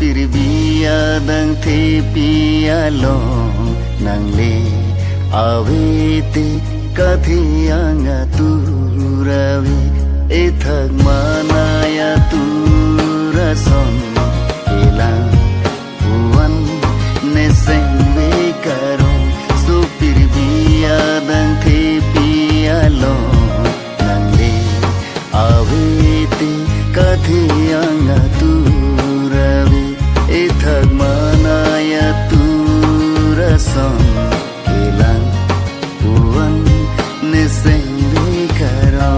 pirbia dang the pialo nangle avete kathianga turave ethak manaya turason elang uan nesengbe karo so pirbia dang the pialo nangle avete kathianga turave ethak manaya turason elang uan nesengbe karo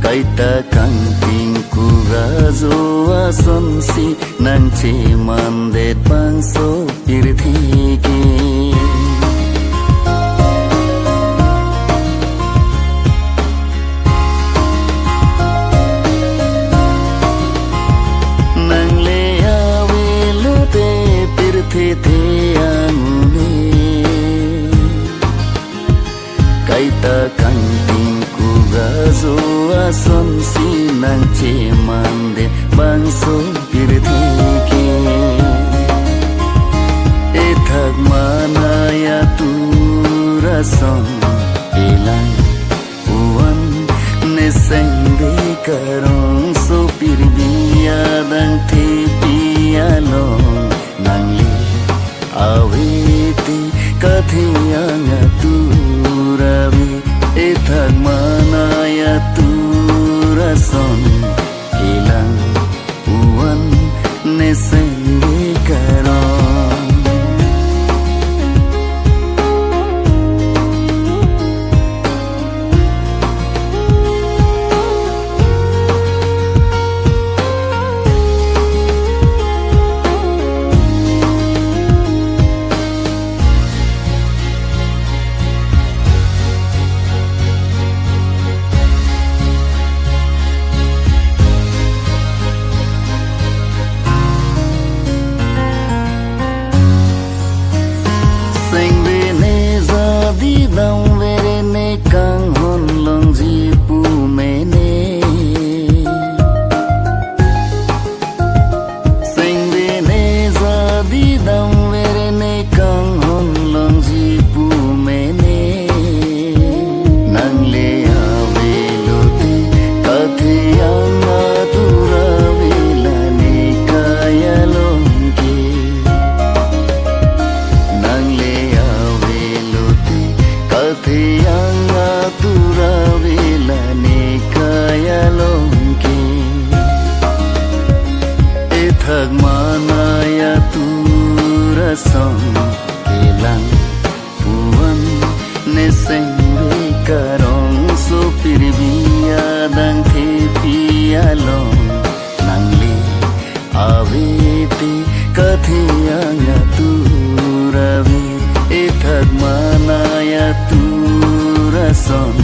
kaita kangting kurazo asonsi nangche mandet bangso pirthike nangle avelo te pirthe the angune kaita kangting kurazo ason sinang cemande bangso pirthike ethak manaya turason elang uan nesengbe karong so pirbia dang the pialong nangle avete kathianga turave ethak manaya turason elang uan nesengbe karong dang vere ne kang hon long ji pu me ne sing ve ne za di dang vere ne kang hon long ji pu me ne nang le ave lo te kathianga turave la ne kaya long ke nang le ave lo te kathianga turave la ne kaya longke ethak manaya turason elang uan nesengbe karong so pirbia dang the pialong nangle avete kathianga turave ethak manaya turason